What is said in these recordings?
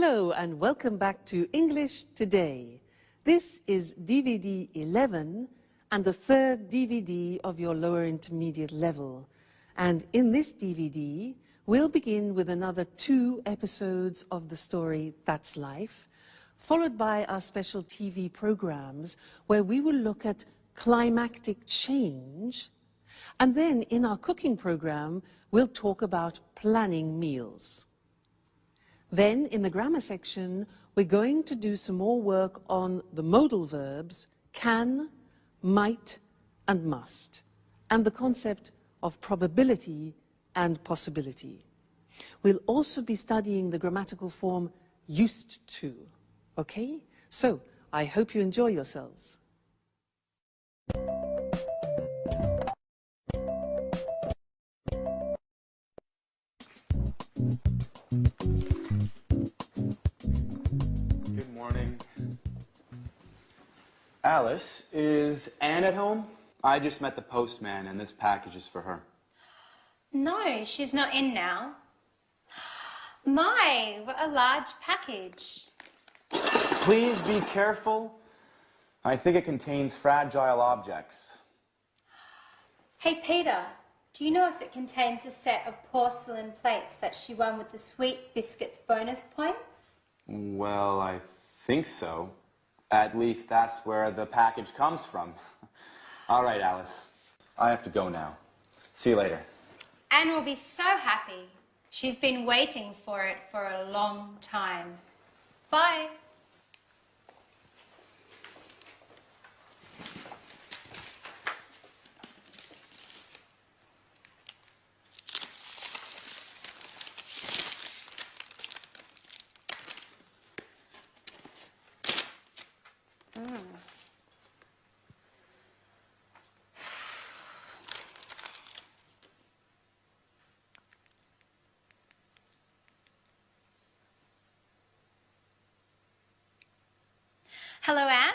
Hello and welcome back to English Today. This is DVD 11 and the third DVD of your lower intermediate level. And in this DVD, we'll begin with another 2 episodes of the story That's Life, followed by our special TV programs where we will look at climactic change. And then in our cooking program, we'll talk about planning meals. Then, in the grammar section, we're going to do some more work on the modal verbs can, might, and must, and the concept of probability and possibility. We'll also be studying the grammatical form used to. Okay? So, I hope you enjoy yourselves. Good morning. Alice, is Anne at home? I just met the postman and this package is for her. No, she's not in now. My, what a large package. Please be careful. I think it contains fragile objects. Hey, Peter, do you know if it contains a set of porcelain plates that she won with the Sweet Biscuits bonus points? Well, I think so. At least that's where the package comes from. All right, Alice. I have to go now. See you later. Anne will be so happy. She's been waiting for it for a long time. Bye. Hello, Anne.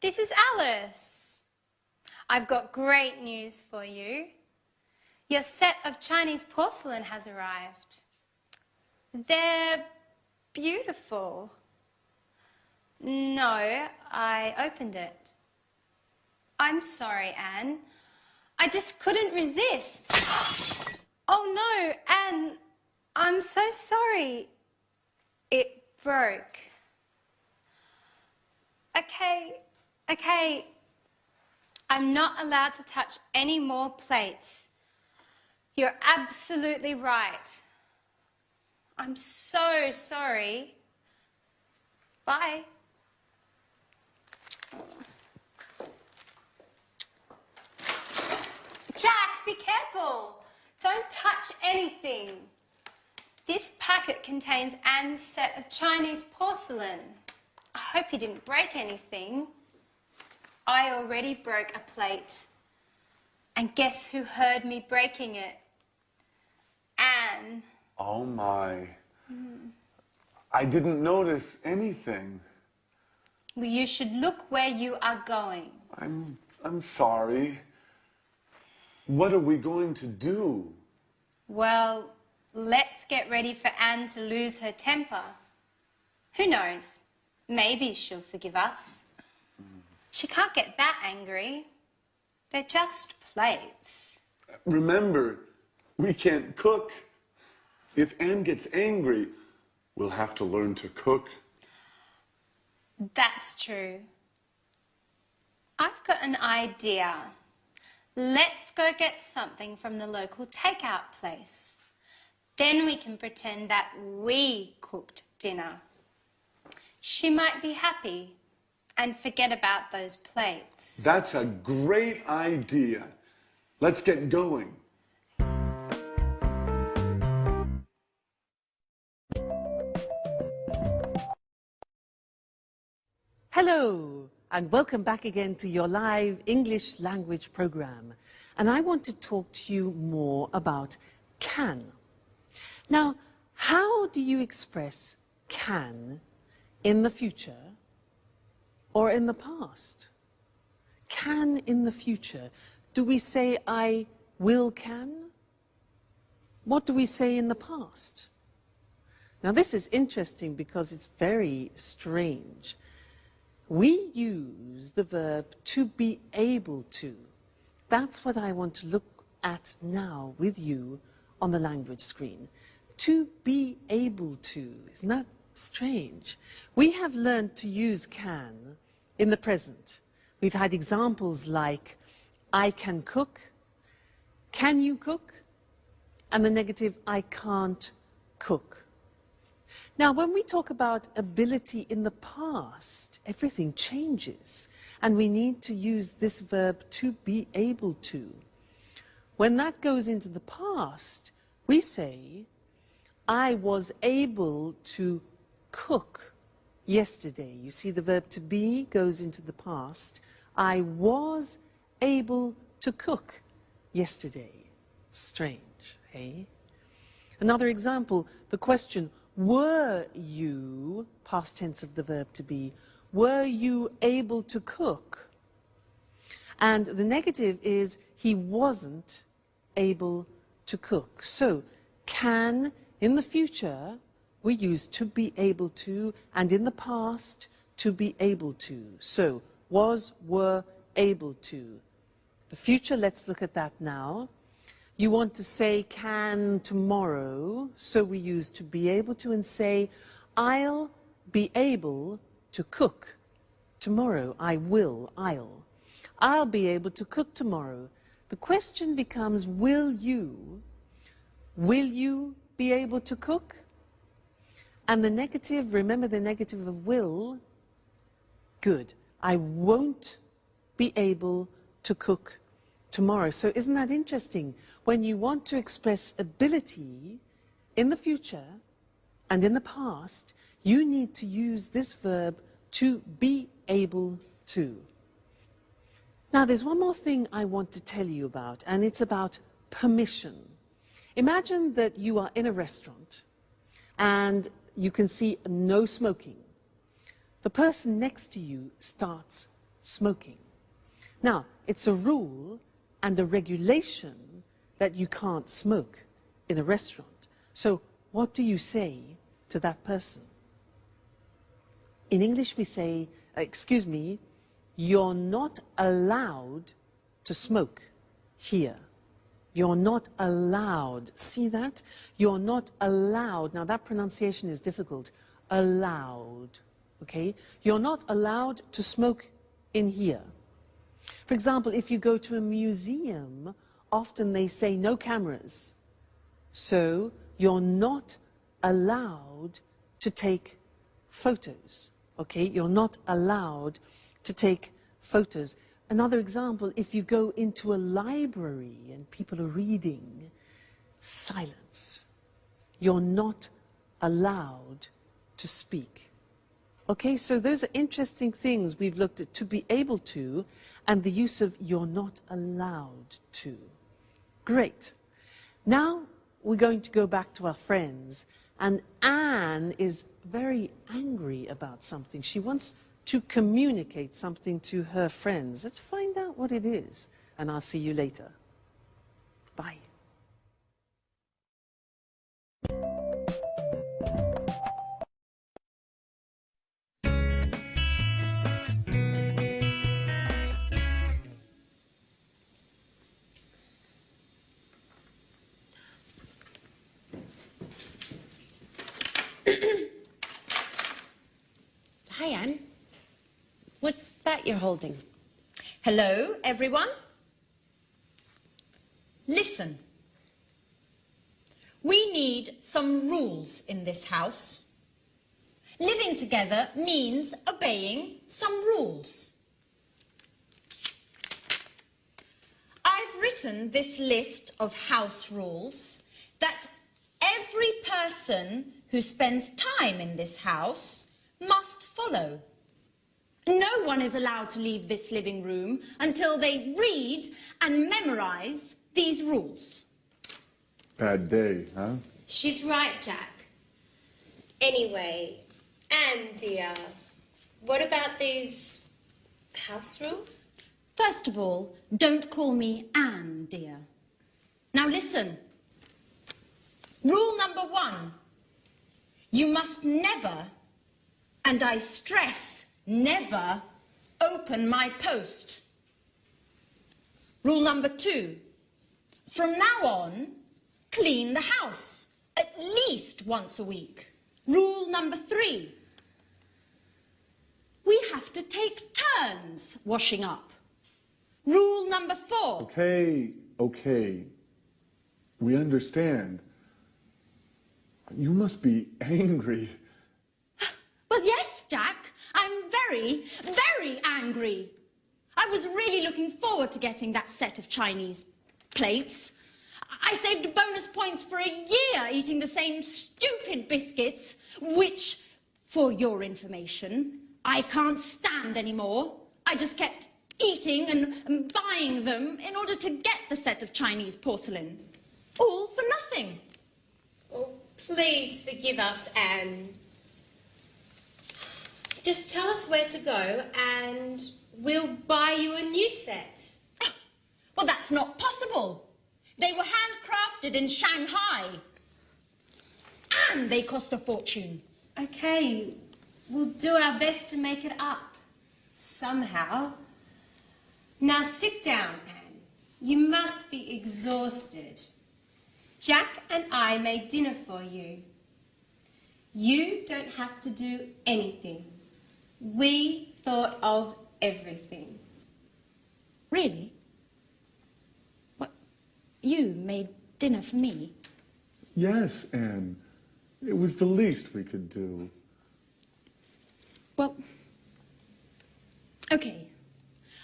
This is Alice. I've got great news for you. Your set of Chinese porcelain has arrived. They're beautiful. No, I opened it. I'm sorry, Anne. I just couldn't resist. Oh no, Anne, I'm so sorry. It broke. Okay. I'm not allowed to touch any more plates. You're absolutely right. I'm so sorry. Bye. Jack, be careful. Don't touch anything. This packet contains Anne's set of Chinese porcelain. I hope you didn't break anything. I already broke a plate. And guess who heard me breaking it? Anne. Oh my. I didn't notice anything. Well, you should look where you are going. I'm sorry. What are we going to do? Well, let's get ready for Anne to lose her temper. Who knows? Maybe she'll forgive us. She can't get that angry. They're just plates. Remember, we can't cook. If Anne gets angry, we'll have to learn to cook. That's true. I've got an idea. Let's go get something from the local takeout place. Then we can pretend that we cooked dinner. She might be happy and forget about those plates. That's a great idea. Let's get going. Hello and welcome back again to your live English language program. And I want to talk to you more about can. Now, how do you express can in the future or in the past? Can in the future. Do we say I will can? What do we say in the past? Now this is interesting because it's very strange. We use the verb to be able to. That's what I want to look at now with you on the language screen. To be able to. Isn't that strange? We have learned to use can in the present. We've had examples like I can cook, can you cook, and the negative I can't cook. Now, when we talk about ability in the past, everything changes, and we need to use this verb to be able to. When that goes into the past, we say, I was able to cook yesterday. You see, the verb to be goes into the past. I was able to cook yesterday. Strange, eh? Another example, the question, were you, past tense of the verb to be, were you able to cook? And the negative is he wasn't able to cook. So, can, in the future, we use to be able to, and in the past, to be able to. So, was, were, able to. The future, let's look at that now. You want to say can tomorrow, so we use to be able to and say, I'll be able to cook tomorrow. I will, I'll be able to cook tomorrow. The question becomes, will you be able to cook? And the negative, remember the negative of will, good. I won't be able to cook tomorrow. So isn't that interesting? When you want to express ability in the future and in the past, you need to use this verb to be able to. Now there's one more thing I want to tell you about, and it's about permission. Imagine that you are in a restaurant and you can see no smoking. The person next to you starts smoking. Now, it's a rule and a regulation that you can't smoke in a restaurant. So what do you say to that person? In English we say, excuse me, you're not allowed to smoke here. You're not allowed. See that? You're not allowed. Now that pronunciation is difficult. Allowed. Okay? You're not allowed to smoke in here. For example, if you go to a museum, often they say no cameras. So you're not allowed to take photos. Okay? You're not allowed to take photos. Another example, if you go into a library and people are reading, silence. You're not allowed to speak. Okay, so those are interesting things we've looked at, to be able to, and the use of you're not allowed to. Great. Now we're going to go back to our friends, and Anne is very angry about something. She wants to communicate something to her friends. Let's find out what it is, and I'll see you later. Bye. Hi, Anne. What's that you're holding? Hello, everyone. Listen. We need some rules in this house. Living together means obeying some rules. I've written this list of house rules that every person who spends time in this house must follow. No one is allowed to leave this living room until they read and memorize these rules. Bad day, huh? She's right, Jack. Anyway, Anne, dear, what about these house rules? First of all, don't call me Anne, dear. Now listen. Rule number 1. You must never, and I stress never, open my post. Rule number 2. From now on, clean the house at least once a week. Rule number 3. We have to take turns washing up. Rule number 4. Okay. We understand. You must be angry. Well, yes, Jack. I'm very, very angry. I was really looking forward to getting that set of Chinese plates. I saved bonus points for a year eating the same stupid biscuits, which, for your information, I can't stand anymore. I just kept eating and buying them in order to get the set of Chinese porcelain. All for nothing. Oh, please forgive us, Anne. Just tell us where to go and we'll buy you a new set. Well, that's not possible. They were handcrafted in Shanghai. And they cost a fortune. Okay, we'll do our best to make it up. Somehow. Now sit down, Anne. You must be exhausted. Jack and I made dinner for you. You don't have to do anything. We thought of everything. Really? What? You made dinner for me? Yes, Anne. It was the least we could do. Well, okay.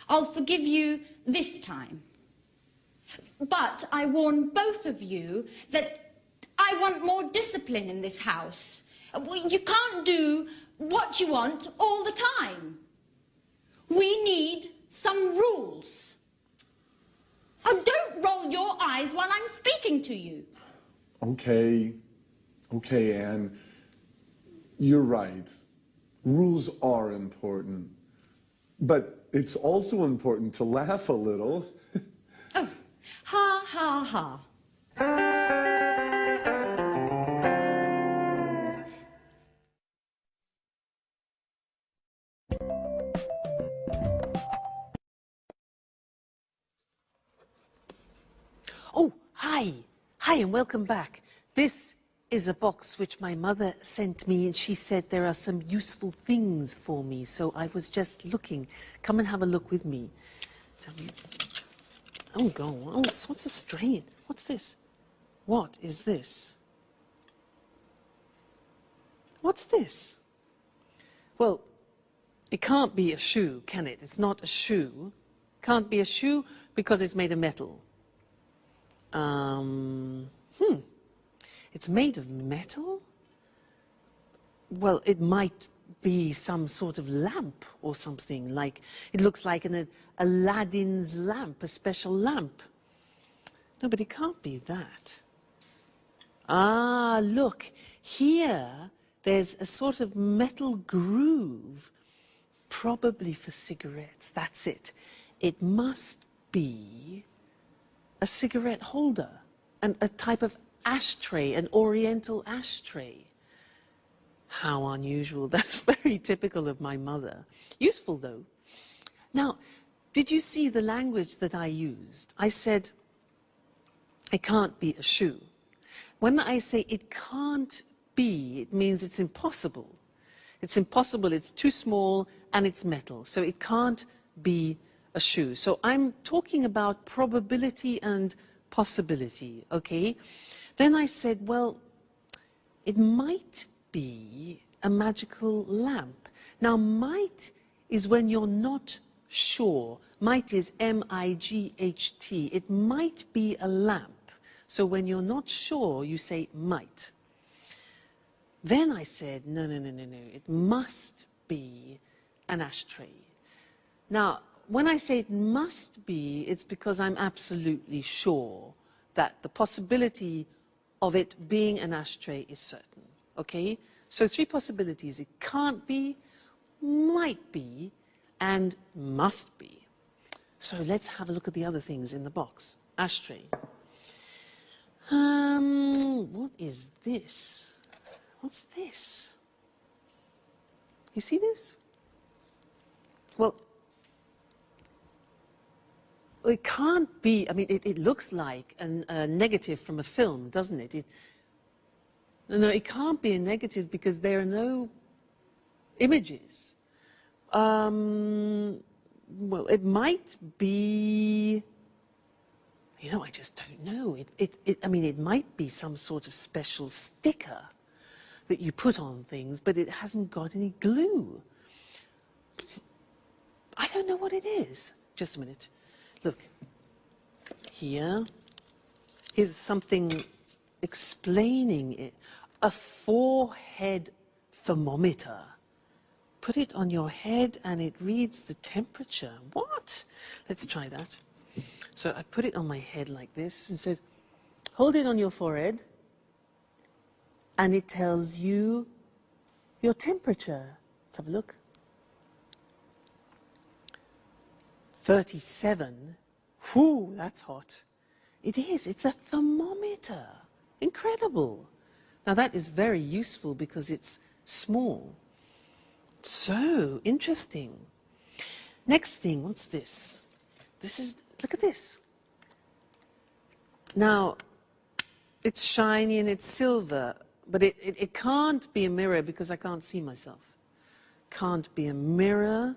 I'll forgive you this time. But I warn both of you that I want more discipline in this house. You can't do what you want all the time. We need some rules. Oh, don't roll your eyes while I'm speaking to you. Okay, Anne. You're right. Rules are important. But it's also important to laugh a little. Oh, ha, ha, ha. Oh, hi. Hi and welcome back. This is a box which my mother sent me and she said there are some useful things for me. So I was just looking. Come and have a look with me. Oh, go on. Oh, what's a strain? What's this? What is this? What's this? Well, it can't be a shoe, can it? It's not a shoe. Can't be a shoe because it's made of metal. It's made of metal? Well, it might be some sort of lamp or something, like it looks like an Aladdin's lamp, a special lamp. No, but it can't be that. Ah, look, here there's a sort of metal groove, probably for cigarettes. That's it. It must be a cigarette holder, and a type of ashtray, an oriental ashtray. How unusual. That's very typical of my mother. Useful, though. Now, did you see the language that I used? I said, it can't be a shoe. When I say it can't be, it means it's impossible. It's impossible, it's too small, and it's metal. So it can't be a shoe. So I'm talking about probability and possibility, okay? Then I said, well, it might be a magical lamp. Now, might is when you're not sure. Might is M-I-G-H-T. It might be a lamp. So when you're not sure, you say might. Then I said, no. It must be an ashtray. Now, when I say it must be, it's because I'm absolutely sure that the possibility of it being an ashtray is certain, okay? So 3 possibilities. It can't be, might be, and must be. So let's have a look at the other things in the box. Ashtray. What is this? What's this? You see this? Well, it can't be, I mean, it looks like a negative from a film, doesn't it? No, it can't be a negative because there are no images. Well, it might be, you know, I just don't know. I mean, it might be some sort of special sticker that you put on things, but it hasn't got any glue. I don't know what it is. Just a minute. Look, here's something explaining it. A forehead thermometer. Put it on your head and it reads the temperature. What? Let's try that. So I put it on my head like this and said, hold it on your forehead and it tells you your temperature. Let's have a look. 37. Whew, that's hot. It is. It's a thermometer. Incredible. Now that is very useful because it's small. So interesting. Next thing, what's this? Look at this. Now, it's shiny and it's silver, but it can't be a mirror because I can't see myself. Can't be a mirror.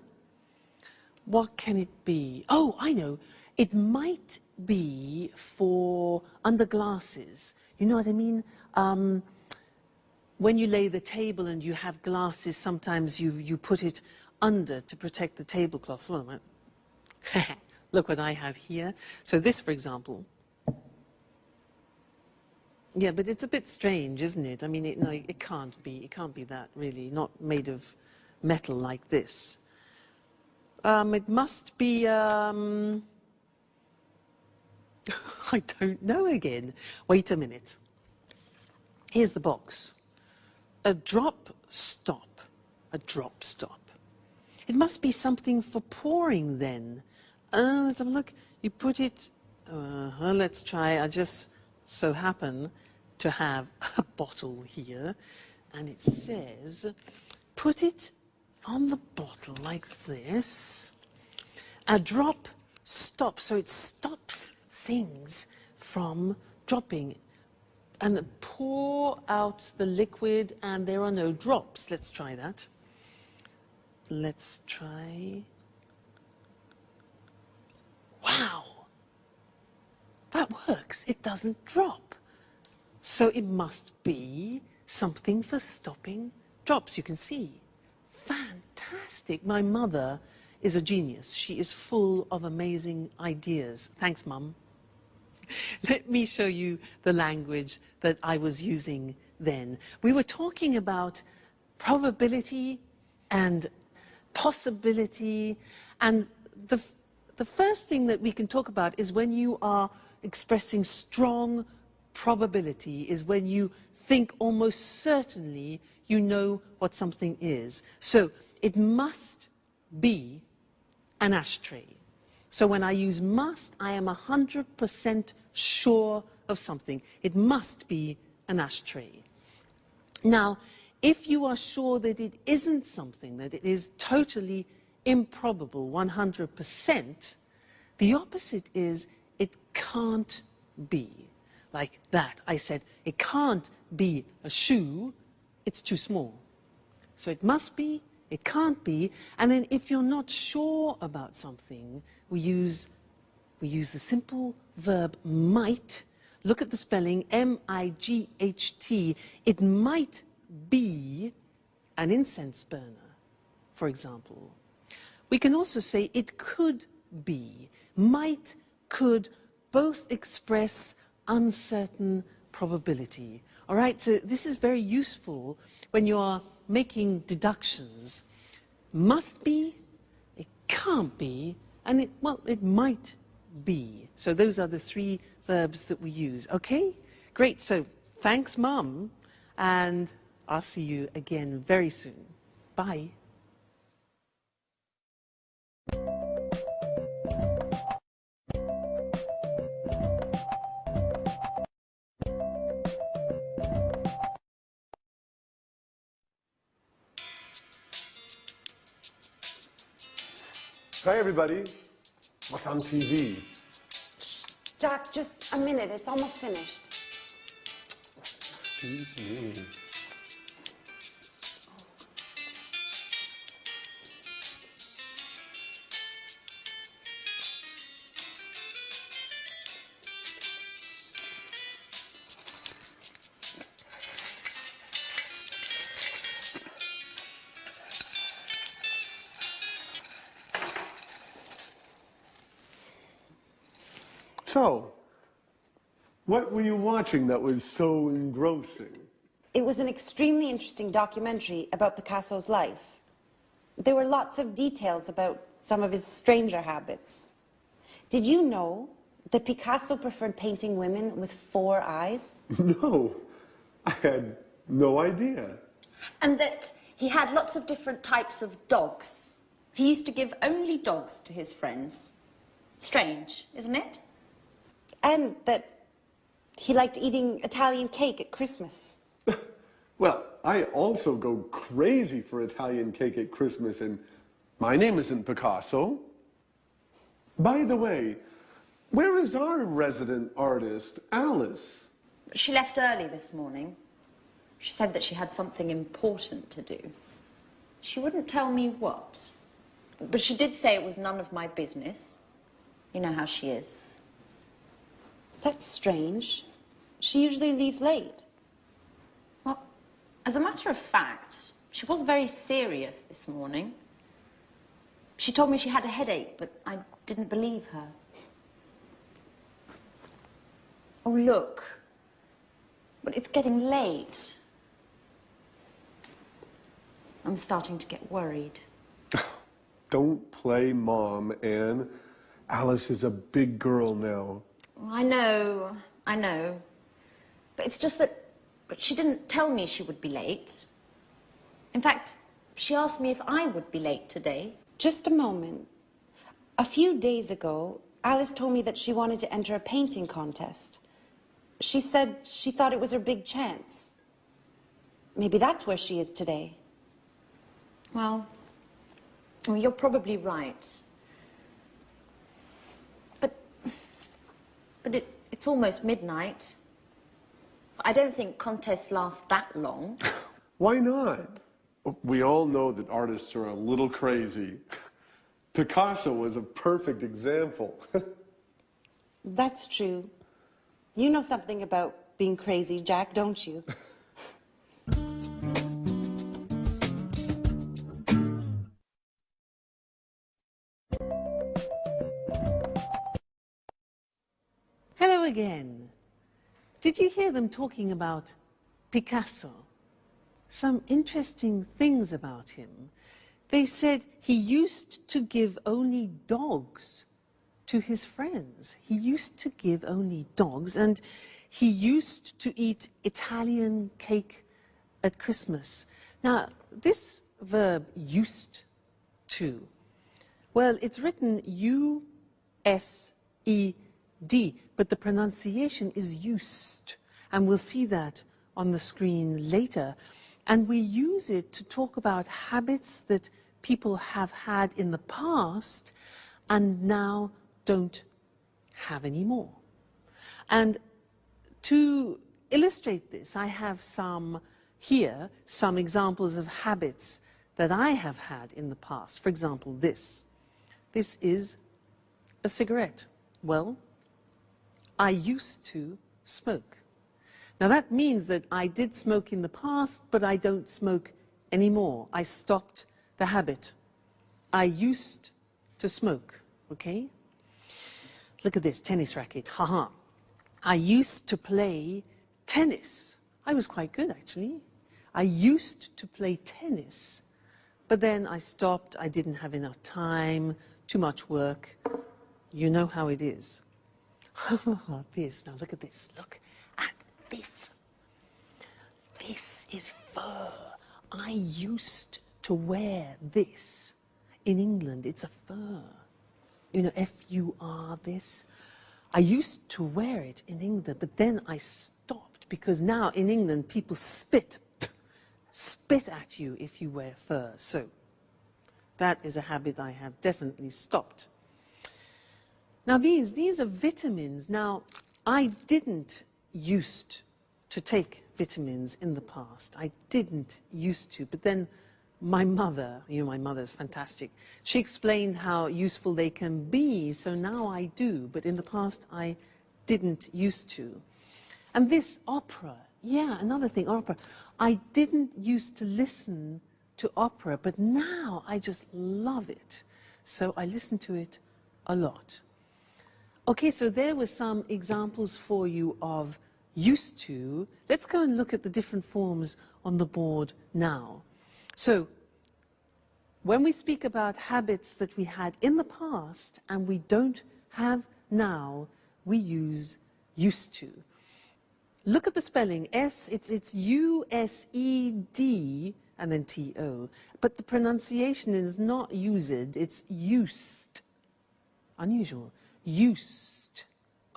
What can it be? Oh, I know. It might be for under glasses. You know what I mean? When you lay the table and you have glasses, sometimes you put it under to protect the tablecloth. Well, look what I have here. So this, for example. Yeah, but it's a bit strange, isn't it? I mean, no, it can't be. It can't be that, really. Not made of metal like this. It must be, I don't know again. Wait a minute. Here's the box. A drop stop. A drop stop. It must be something for pouring then. Let's have a look. You put it, let's try. I just so happen to have a bottle here. And it says, put it on the bottle like this. A drop stop, so it stops things from dropping. And pour out the liquid and there are no drops. Let's try that. Let's try. Wow! That works. It doesn't drop. So it must be something for stopping drops. You can see. Fantastic. My mother is a genius. She is full of amazing ideas. Thanks, Mum. Let me show you the language that I was using then. We were talking about probability and possibility, and the first thing that we can talk about is when you are expressing strong probability, is when you think almost certainly you know what something is. So it must be an ashtray. So when I use must, I am 100% sure of something. It must be an ashtray. Now, if you are sure that it isn't something, that it is totally improbable, 100%, the opposite is it can't be. Like that. I said, it can't be a shoe, it's too small. So it must be, it can't be, and then if you're not sure about something, we use the simple verb might. Look at the spelling, M-I-G-H-T. It might be an incense burner, for example. We can also say it could be. Might, could, both express uncertain probability. All right, so this is very useful when you are making deductions. Must be, it can't be, and it might be. So those are the three verbs that we use. Okay, great. So thanks, Mum, and I'll see you again very soon. Bye. Hi, everybody. What's on TV? Jack, just a minute. It's almost finished. Excuse me. So, what were you watching that was so engrossing? It was an extremely interesting documentary about Picasso's life. There were lots of details about some of his stranger habits. Did you know that Picasso preferred painting women with 4 eyes? No, I had no idea. And that he had lots of different types of dogs. He used to give only dogs to his friends. Strange, isn't it? And that he liked eating Italian cake at Christmas. Well, I also go crazy for Italian cake at Christmas, and my name isn't Picasso. By the way, where is our resident artist, Alice? She left early this morning. She said that she had something important to do. She wouldn't tell me what, but she did say it was none of my business. You know how she is. That's strange. She usually leaves late. Well, as a matter of fact, she was very serious this morning. She told me she had a headache, but I didn't believe her. Oh, look. But it's getting late. I'm starting to get worried. Don't play Mom, Anne. Alice is a big girl now. I know. But it's just that she didn't tell me she would be late. In fact, she asked me if I would be late today. Just a moment. A few days ago, Alice told me that she wanted to enter a painting contest. She said she thought it was her big chance. Maybe that's where she is today. Well, you're probably right. But it's almost midnight. I don't think contests last that long. Why not? We all know that artists are a little crazy. Picasso was a perfect example. That's true. You know something about being crazy, Jack, don't you? Hello again. Did you hear them talking about Picasso? Some interesting things about him. They said he used to give only dogs to his friends. He used to give only dogs, and he used to eat Italian cake at Christmas. Now, this verb, used to, well, it's written U-S-E-D, but the pronunciation is used, and we'll see that on the screen later. And we use it to talk about habits that people have had in the past and now don't have anymore. And to illustrate this, I have some examples of habits that I have had in the past. For example, this. This is a cigarette. Well, I used to smoke. Now that means that I did smoke in the past, but I don't smoke anymore. I stopped the habit. I used to smoke, okay? Look at this tennis racket, haha. I used to play tennis. I was quite good, actually. I used to play tennis, but then I stopped. I didn't have enough time, too much work. You know how it is. This, now look at this. Look at this. This is fur. I used to wear this. In England, it's a fur. You know, F-U-R, this. I used to wear it in England, but then I stopped because now in England people spit at you if you wear fur. So That is a habit I have definitely stopped. Now these are vitamins. Now, I didn't used to take vitamins in the past. I didn't used to, but then my mother, my mother's fantastic. She explained how useful they can be, so now I do, but in the past I didn't used to. And this opera, yeah, another thing, opera. I didn't used to listen to opera, but now I just love it. So I listen to it a lot. Okay, so there were some examples for you of used to. Let's go and look at the different forms on the board now. So, when we speak about habits that we had in the past and we don't have now, we use used to. Look at the spelling. It's U-S-E-D and then T-O. But the pronunciation is not used, it's used. Unusual. Used.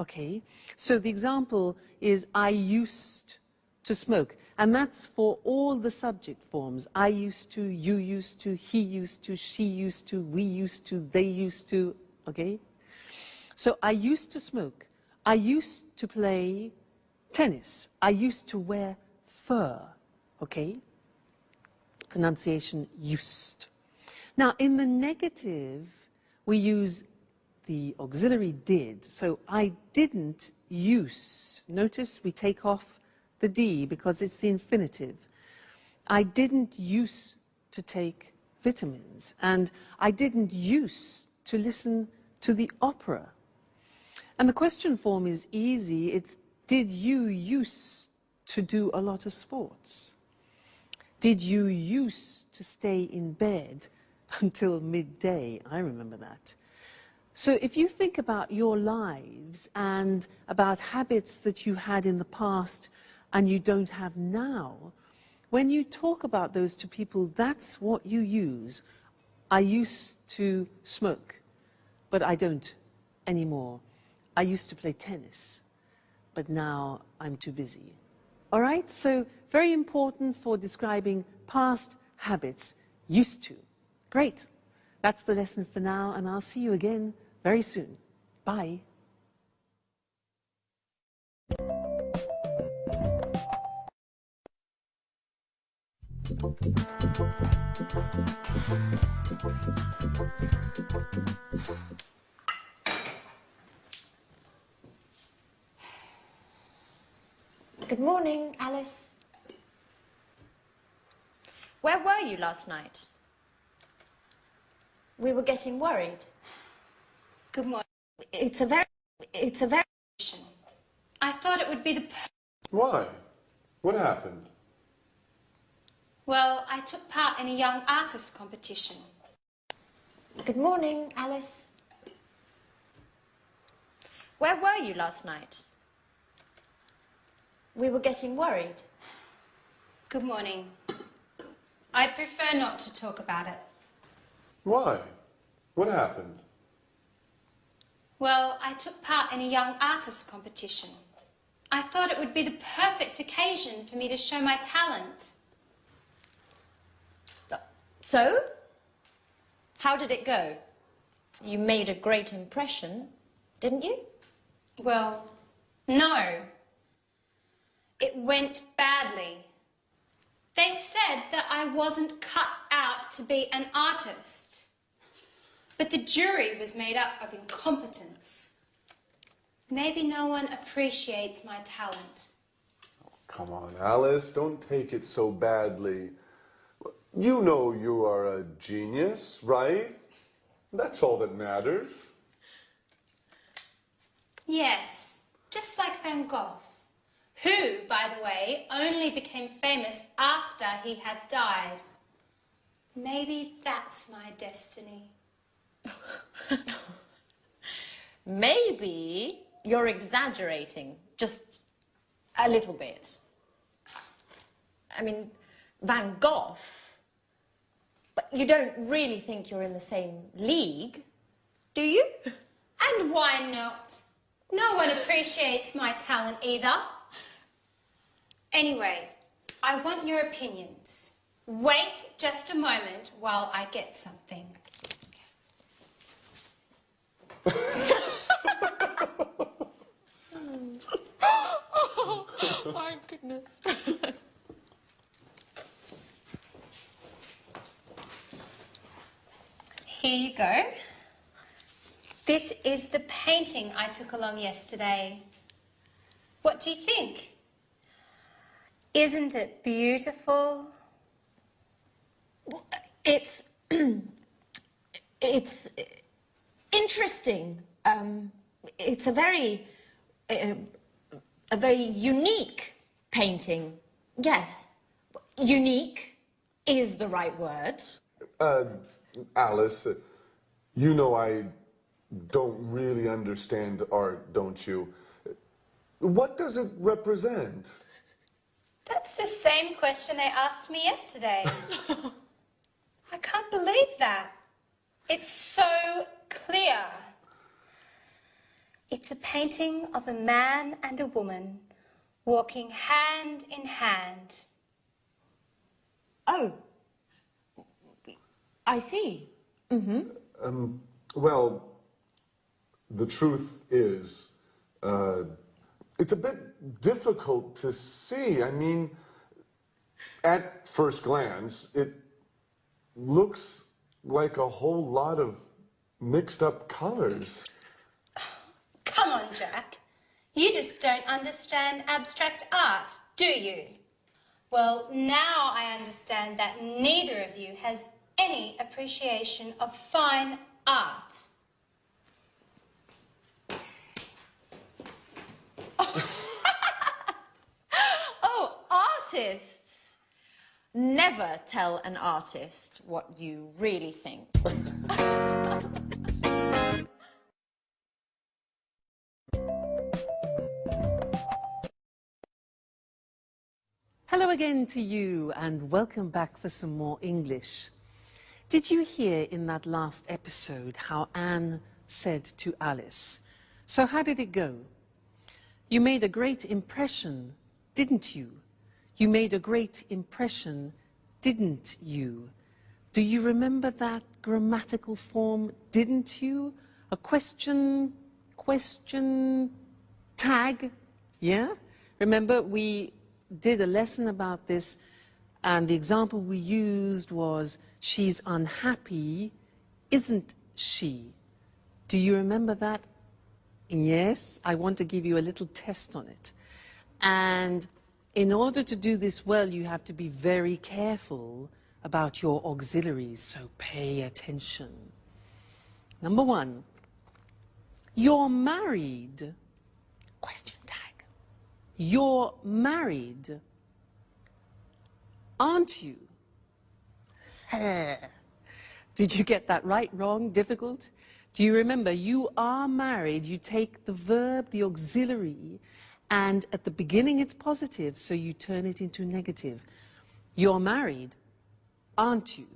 Okay? So the example is I used to smoke. And that's for all the subject forms. I used to, you used to, he used to, she used to, we used to, they used to. Okay? So I used to smoke. I used to play tennis. I used to wear fur. Okay? Pronunciation used. Now, in the negative, we use the auxiliary did. So I didn't use. Notice we take off the D because it's the infinitive. I didn't use to take vitamins, and I didn't use to listen to the opera. And the question form is easy. It's did you use to do a lot of sports? Did you used to stay in bed until midday? I remember that. So if you think about your lives and about habits that you had in the past and you don't have now, when you talk about those to people, that's what you use. I used to smoke, but I don't anymore. I used to play tennis, but now I'm too busy. All right, so very important for describing past habits, used to. Great. That's the lesson for now, and I'll see you again very soon. Bye. Good morning, Alice. Where were you last night? We were getting worried. Good morning. It's a very... I thought it would be the... Why? What happened? Well, I took part in a young artist competition. Good morning, Alice. Where were you last night? We were getting worried. Good morning. I'd prefer not to talk about it. Why? What happened? Well, I took part in a young artist competition. I thought it would be the perfect occasion for me to show my talent. So? How did it go? You made a great impression, didn't you? Well, no. It went badly. They said that I wasn't cut out to be an artist. But the jury was made up of incompetents. Maybe no one appreciates my talent. Oh, come on, Alice, don't take it so badly. You know you are a genius, right? That's all that matters. Yes, just like Van Gogh, who, by the way, only became famous after he had died. Maybe that's my destiny. Maybe you're exaggerating, just a little bit. I mean, Van Gogh, but you don't really think you're in the same league, do you? And why not? No one appreciates my talent either. Anyway, I want your opinions. Wait just a moment while I get something. Oh, my goodness. Here you go. This is the painting I took along yesterday. What do you think? Isn't it beautiful? It's... it's interesting. It's a very unique painting. Yes, unique is the right word. Alice, you know I don't really understand art, don't you? What does it represent? That's the same question they asked me yesterday. I can't believe that. It's so clear. It's a painting of a man and a woman walking hand in hand. Oh, I see. Well, the truth is, it's a bit difficult to see. I mean, at first glance, it looks like a whole lot of mixed up colors. Come on, Jack. You just don't understand abstract art, do you? Well, now I understand that neither of you has any appreciation of fine art. Oh, artists never tell an artist what you really think. Hello again to you and welcome back for some more English. Did you hear in that last episode how Anne said to Alice, "So how did it go? You made a great impression, didn't you? You made a great impression, didn't you?" Do you remember that grammatical form, didn't you? A question tag, yeah? Remember, we did a lesson about this, and the example we used was, she's unhappy, isn't she? Do you remember that? Yes, I want to give you a little test on it. And in order to do this well, you have to be very careful about your auxiliaries, so pay attention. Number one, you're married, question tag. You're married, aren't you? Did you get that right, wrong, difficult? Do you remember, you are married, you take the verb, the auxiliary, and at the beginning it's positive, so you turn it into negative. You're married, aren't you?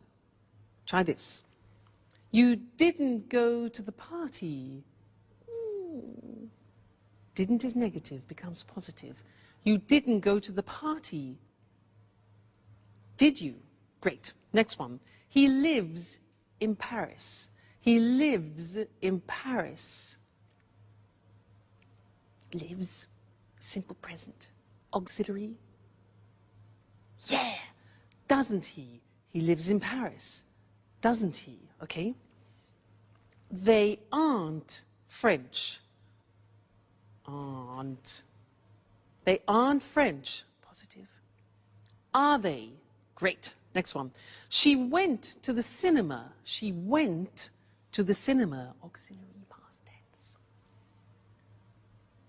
Try this. You didn't go to the party. Didn't is negative, becomes positive. You didn't go to the party. Did you? Great. Next one. He lives in Paris. He lives in Paris. Lives, simple present. Auxiliary. Yeah. Doesn't he? He lives in Paris. Doesn't he? Okay. They aren't French. Aren't. They aren't French. Positive. Are they? Great. Next one. She went to the cinema. She went to the cinema. Auxiliary past tense.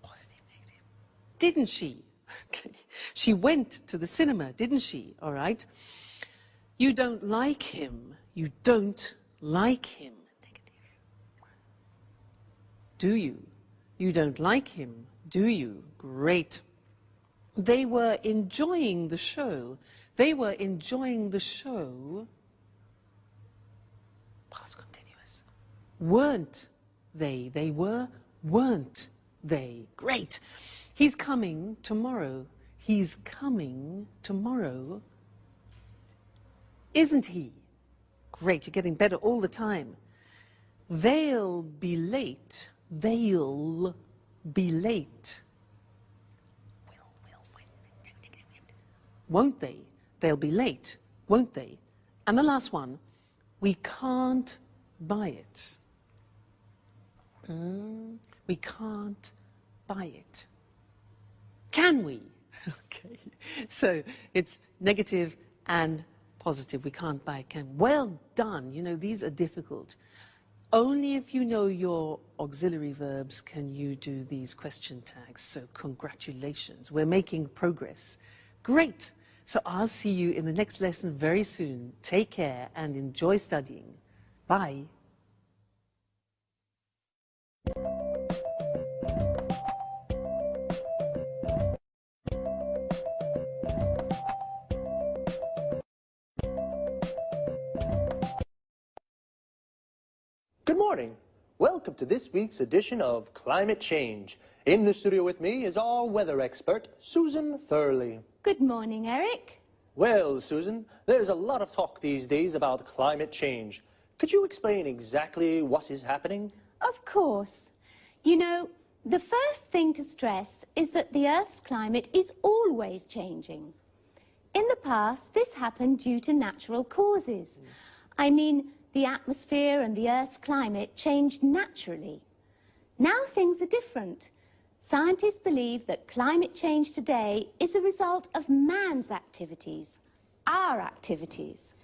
Positive, negative. Didn't she? Okay. She went to the cinema, didn't she? All right. You don't like him. You don't like him. Negative. Do you? You don't like him, do you? Great. They were enjoying the show. They were enjoying the show. Past continuous. Weren't they? They were, weren't they? Great. He's coming tomorrow. He's coming tomorrow. isn't he? Great, you're getting better all the time. They'll be late. They'll be late. Won't they? They'll be late, won't they? And the last one, we can't buy it. We can't buy it. Can we? Okay, so it's negative and positive. We can't buy it. Can. Well done. You know, these are difficult. Only if you know your auxiliary verbs can you do these question tags. So congratulations. We're making progress. Great. So I'll see you in the next lesson very soon. Take care and enjoy studying. Bye. Good morning. Welcome to this week's edition of Climate Change. In the studio with me is our weather expert, Susan Thurley. Good morning, Eric. Well, Susan, there's a lot of talk these days about climate change. Could you explain exactly what is happening? Of course. You know, the first thing to stress is that the Earth's climate is always changing. In the past, this happened due to natural causes. I mean, the atmosphere and the Earth's climate changed naturally. Now things are different. Scientists believe that climate change today is a result of man's activities, our activities.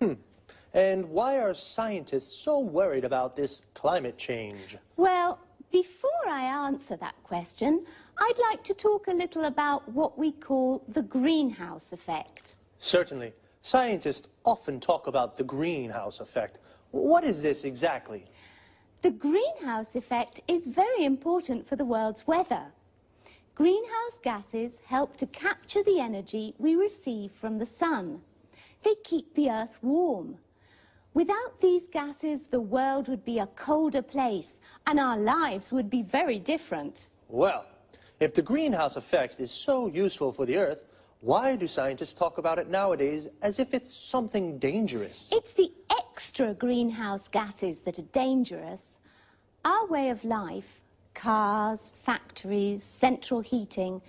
And why are scientists so worried about this climate change? Well, before I answer that question, I'd like to talk a little about what we call the greenhouse effect. Certainly. Scientists often talk about the greenhouse effect. What is this exactly? The greenhouse effect is very important for the world's weather. Greenhouse gases help to capture the energy we receive from the sun. They keep the Earth warm. Without these gases, the world would be a colder place, and our lives would be very different. Well, if the greenhouse effect is so useful for the Earth, why do scientists talk about it nowadays as if it's something dangerous? It's the extra greenhouse gases that are dangerous. Our way of life, cars, factories, central heating,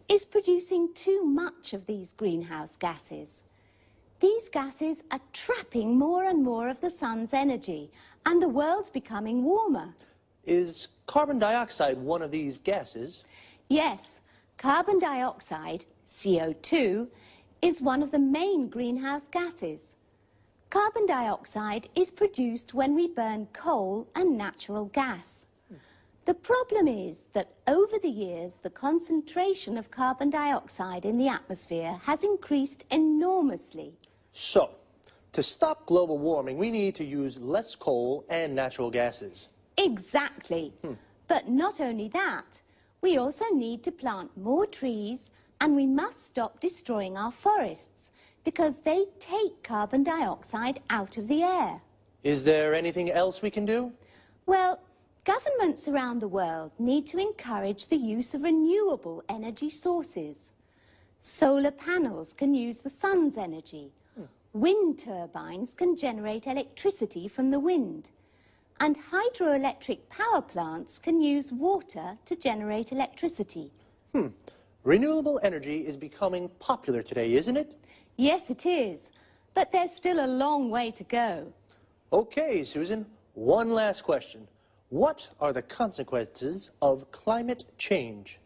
is producing too much of these greenhouse gases. These gases are trapping more and more of the sun's energy, and the world's becoming warmer. Is carbon dioxide one of these gases? Yes, carbon dioxide, CO2, is one of the main greenhouse gases. Carbon dioxide is produced when we burn coal and natural gas. The problem is that over the years, the concentration of carbon dioxide in the atmosphere has increased enormously. So, to stop global warming, we need to use less coal and natural gases. Exactly. But not only that, we also need to plant more trees, and we must stop destroying our forests because they take carbon dioxide out of the air. Is there anything else we can do? Well, governments around the world need to encourage the use of renewable energy sources. Solar panels can use the sun's energy. Wind turbines can generate electricity from the wind. And hydroelectric power plants can use water to generate electricity. Renewable energy is becoming popular today, isn't it? Yes, it is. But there's still a long way to go. Okay, Susan, one last question. What are the consequences of climate change?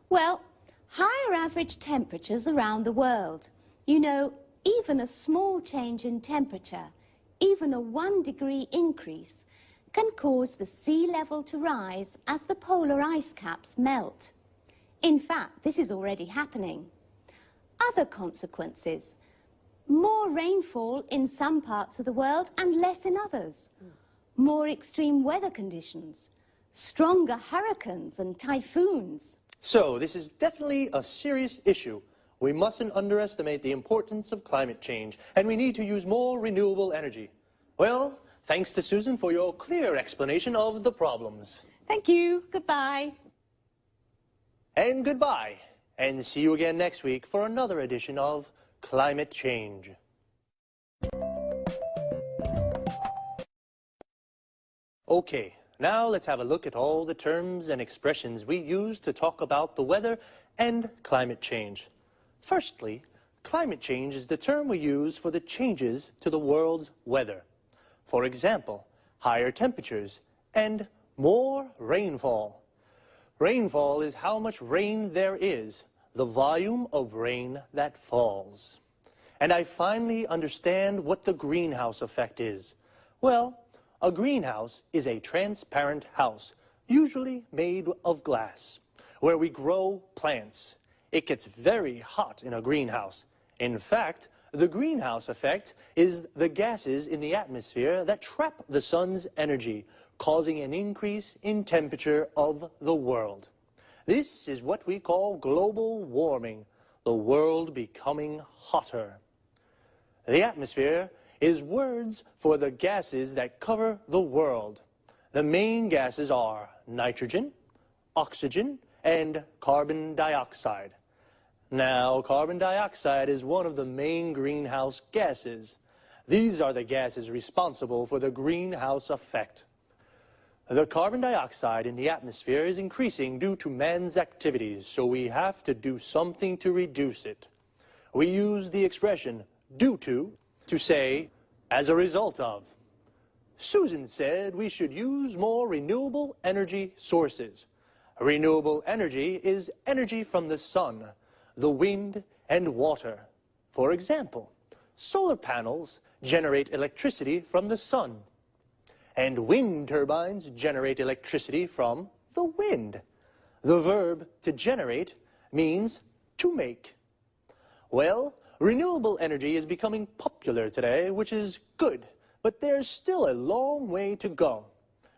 Well, higher average temperatures around the world. You know, even a small change in temperature, even a 1-degree increase, can cause the sea level to rise as the polar ice caps melt. In fact, this is already happening. Other consequences: more rainfall in some parts of the world and less in others. More extreme weather conditions, stronger hurricanes and typhoons. So, this is definitely a serious issue. We mustn't underestimate the importance of climate change, and we need to use more renewable energy. Well, thanks to Susan for your clear explanation of the problems. Thank you. Goodbye. And goodbye. And see you again next week for another edition of Climate Change. Okay, now let's have a look at all the terms and expressions we use to talk about the weather and climate change. Firstly, climate change is the term we use for the changes to the world's weather. For example, higher temperatures and more rainfall. Rainfall is how much rain there is, the volume of rain that falls. And I finally understand what the greenhouse effect is. Well, a greenhouse is a transparent house, usually made of glass, where we grow plants. It gets very hot in a greenhouse. In fact, the greenhouse effect is the gases in the atmosphere that trap the sun's energy, causing an increase in temperature of the world. This is what we call global warming, the world becoming hotter. The atmosphere is words for the gases that cover the world. The main gases are nitrogen, oxygen, and carbon dioxide. Now, carbon dioxide is one of the main greenhouse gases. These are the gases responsible for the greenhouse effect. The carbon dioxide in the atmosphere is increasing due to man's activities, so we have to do something to reduce it. We use the expression due to say as a result of. Susan said we should use more renewable energy sources. Renewable energy is energy from the sun, the wind, and water. For example, solar panels generate electricity from the sun, and wind turbines generate electricity from the wind. The verb to generate means to make. Well, renewable energy is becoming popular today, which is good, but there's still a long way to go.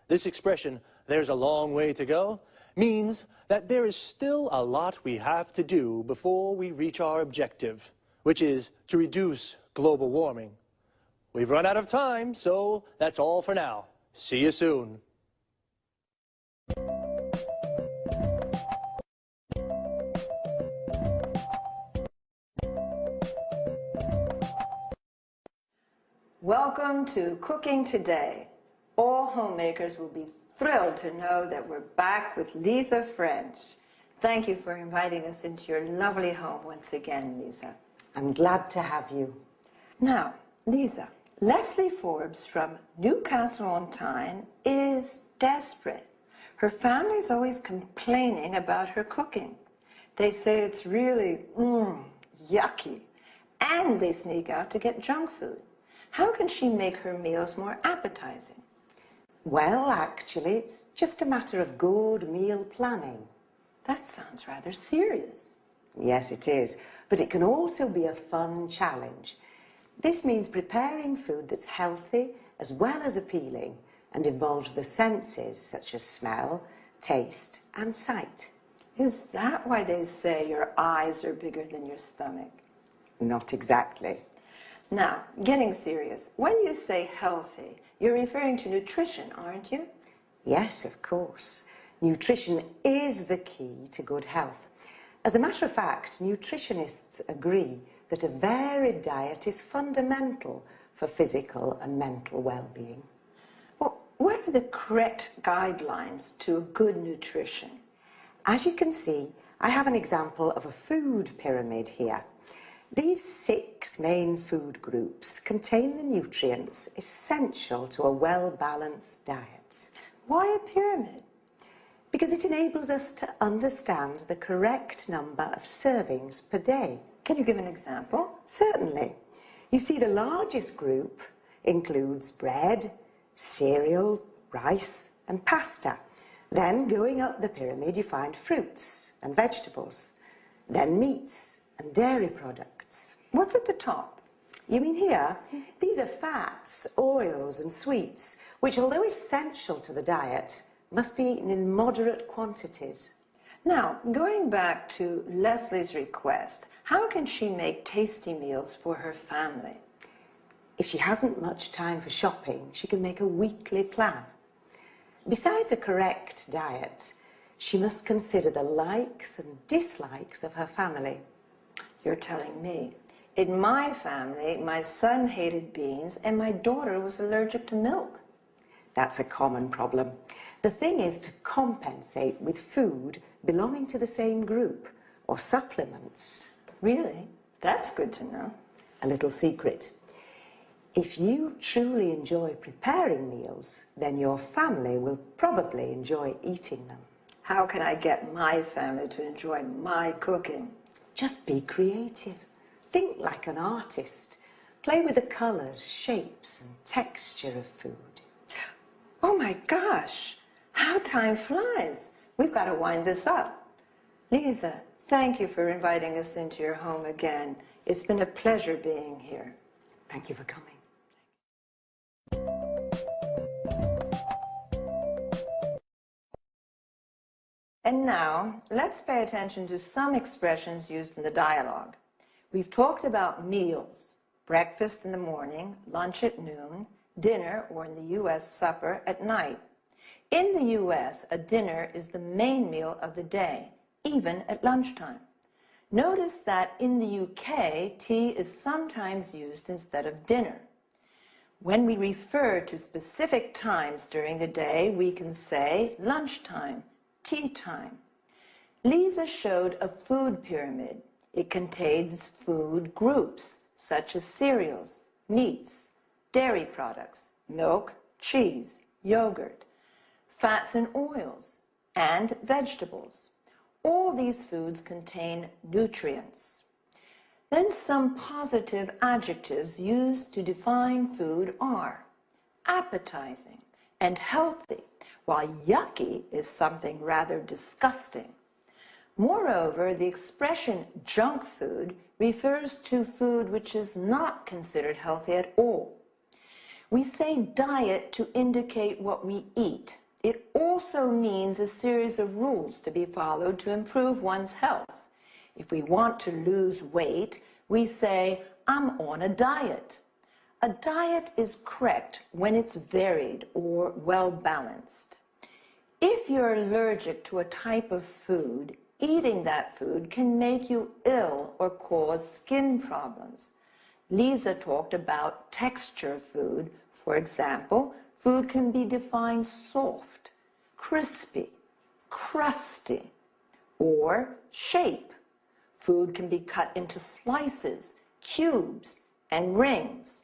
This expression, "there's a long way to go," means that there is still a lot we have to do before we reach our objective, which is to reduce global warming. We've run out of time, so that's all for now. See you soon. Welcome to Cooking Today. All homemakers will be thrilled to know that we're back with Lisa French. Thank you for inviting us into your lovely home once again, Lisa. I'm glad to have you. Now, Lisa, Leslie Forbes from Newcastle-on-Tyne is desperate. Her family's always complaining about her cooking. They say it's really, yucky, and they sneak out to get junk food. How can she make her meals more appetizing? Well, actually, it's just a matter of good meal planning. That sounds rather serious. Yes, it is, but it can also be a fun challenge. This means preparing food that's healthy as well as appealing and involves the senses such as smell, taste, and sight. Is that why they say your eyes are bigger than your stomach? Not exactly. Now, getting serious, when you say healthy, you're referring to nutrition, aren't you? Yes, of course. Nutrition is the key to good health. As a matter of fact, nutritionists agree that a varied diet is fundamental for physical and mental well-being. Well, what are the correct guidelines to good nutrition? As you can see, I have an example of a food pyramid here. These 6 main food groups contain the nutrients essential to a well-balanced diet. Why a pyramid? Because it enables us to understand the correct number of servings per day. Can you give an example? Certainly. You see, the largest group includes bread, cereal, rice, and pasta. Then, going up the pyramid, you find fruits and vegetables, then meats and dairy products. What's at the top? You mean here? These are fats, oils, and sweets, which, although essential to the diet, must be eaten in moderate quantities. Now, going back to Leslie's request, how can she make tasty meals for her family? If she hasn't much time for shopping, she can make a weekly plan. Besides a correct diet, she must consider the likes and dislikes of her family. You're telling me. In my family, my son hated beans and my daughter was allergic to milk. That's a common problem. The thing is to compensate with food belonging to the same group or supplements. Really? That's good to know. A little secret. If you truly enjoy preparing meals, then your family will probably enjoy eating them. How can I get my family to enjoy my cooking? Just be creative. Think like an artist. Play with the colours, shapes and texture of food. Oh my gosh, how time flies. We've got to wind this up. Lisa, thank you for inviting us into your home again. It's been a pleasure being here. Thank you for coming. And now, let's pay attention to some expressions used in the dialogue. We've talked about meals, breakfast in the morning, lunch at noon, dinner, or in the U.S., supper at night. In the U.S., a dinner is the main meal of the day, even at lunchtime. Notice that in the UK, tea is sometimes used instead of dinner. When we refer to specific times during the day, we can say lunchtime, tea time. Lisa showed a food pyramid. It contains food groups, such as cereals, meats, dairy products, milk, cheese, yogurt, fats and oils, and vegetables. All these foods contain nutrients. Then some positive adjectives used to define food are appetizing and healthy, while yucky is something rather disgusting. Moreover, the expression junk food refers to food which is not considered healthy at all. We say diet to indicate what we eat. It also means a series of rules to be followed to improve one's health. If we want to lose weight, we say, I'm on a diet. A diet is correct when it's varied or well-balanced. If you're allergic to a type of food, eating that food can make you ill or cause skin problems. Lisa talked about texture of food. For example, food can be defined soft, crispy, crusty, or shape. Food can be cut into slices, cubes, and rings.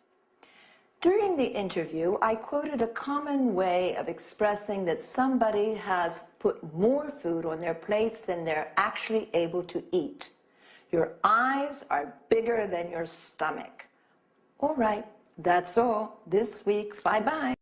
During the interview, I quoted a common way of expressing that somebody has put more food on their plates than they're actually able to eat. Your eyes are bigger than your stomach. All right, that's all this week. Bye-bye.